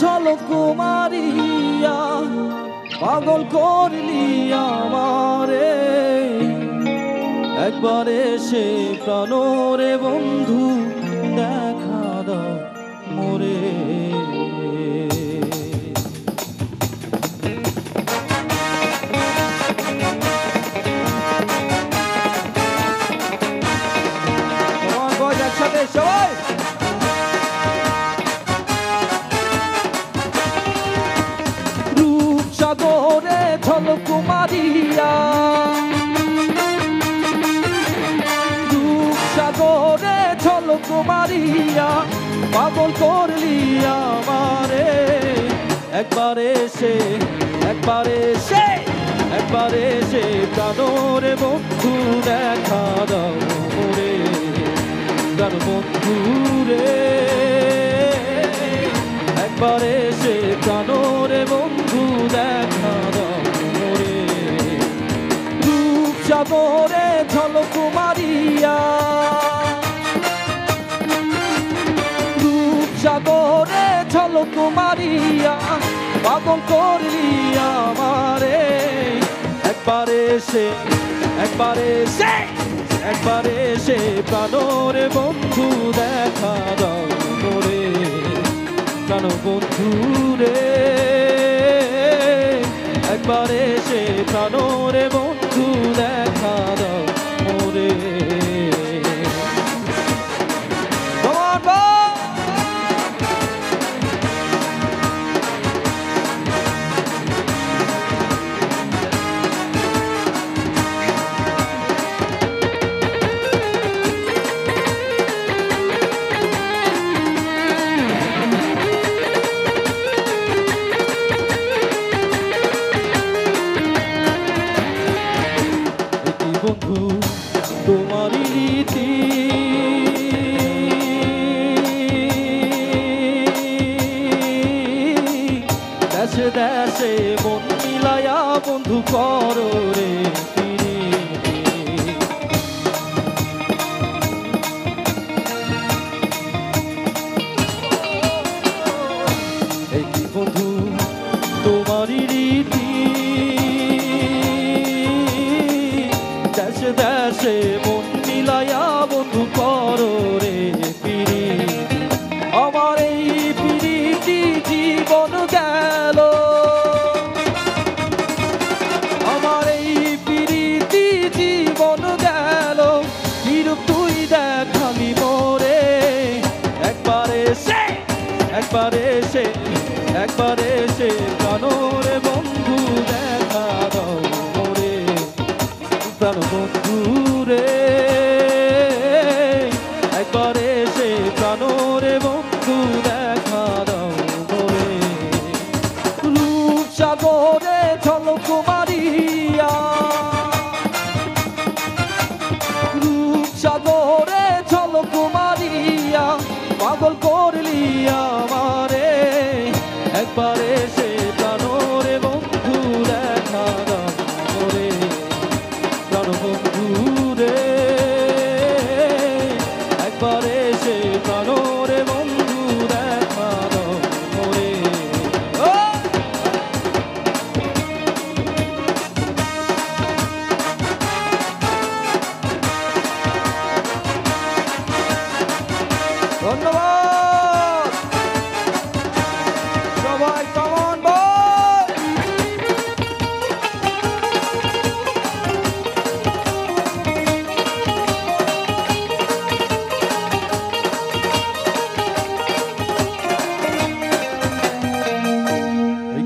ঝলক মারিয়া পাগল করলি আমারে। একবার এসে প্রাণরে বন্ধু দেখা দাও মোরে। একসাথে সবাই রূপসাগরে ঝলক মারিয়া, রূপসাগরে ঝলক মারিয়া পাগল করলি আমারে। একবার এসে একবার এসে একবার এসে প্রাণরে বন্ধু দেখা দাও মোরে। প্রাণ বন্ধু রে একবার এসে প্রাণরে বন্ধু দেখা দাও মোরে। রূপসাগরে ঝলক মারিয়া, রূপসাগরে ঝলক মারিয়া পাগল করলি আমারে। একবার এসে একবার এসে একবার এসে প্রাণরে বন্ধু দেখা দাও মোরে। প্রাণ বন্ধু রে একবার এসে প্রাণরে বন্ধু দেখা দাও মোরে। বন্ধু তোমারই রীতি দেশে দেশে মন মিলায়া বন্ধু করো রে প্রীতি। এই কি বন্ধু তোমারই রীতি দেশে দেশে মন মিলায়া বন্ধু করো রে প্রীতি। আমার এই প্রীতি জীবন গেল, আমার এই প্রীতি জীবন গেল কিরূপ তুই দেখালি মোরে। একবার এসে একবার এসে একবার এসে প্রাণরে বন্ধু দেখা দাও মোরে। প্রাণ বন্ধু রে একবার এসে প্রাণরে বন্ধু দেখা দাও মোরে। রূপসাগরে ঝলক মারিয়া, রূপসাগরে ঝলক মারিয়া পাগল করলি আমারে। একবার এসে প্রাণরে বন্ধু দেখা দাও মোরে। প্রাণ বন্ধু রে একবার এসে প্রাণরে বন্ধু দেখা দাও মোরে। ধন্যবাদ সবাই। কেমন বল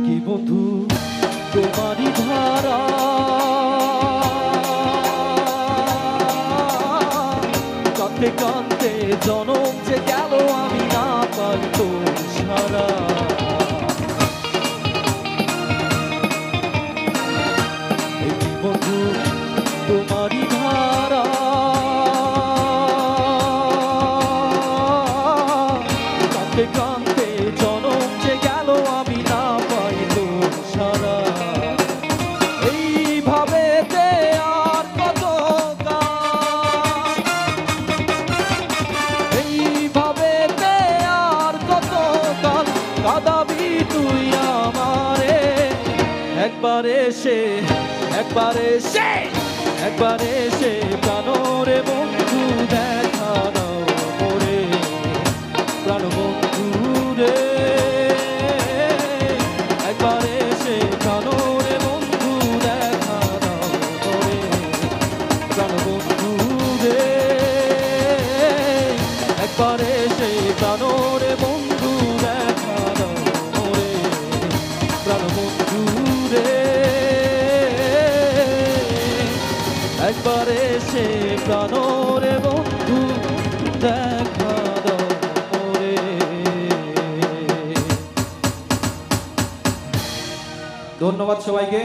কি বন্ধু তোমারই ধারা কাঁদতে কাঁদতে জনম যে গেল আমি না পাই তো সারা। কি বন্ধু তোমারই ধারা কাঁদতে কাঁদতে জনম যে গেল আমি না পাই তো সারা। এইভাবে আর কত এইভাবে আর কত একবার এসে একবার এসে একবার এসে প্রাণরে বন্ধু দেখা দাও মোরে প্রাণ বন্ধু রে একবার এসে প্রাণরে বন্ধু দেখা দাও মোরে প্রাণ বন্ধু রে একবার এসে প্রাণরে বন্ধু দেখা দাও মোরে প্রাণ বন্ধু রে একবার এসে প্রাণরে বন্ধু দেখা দাও মোরে। ধন্যবাদ সবাইকে।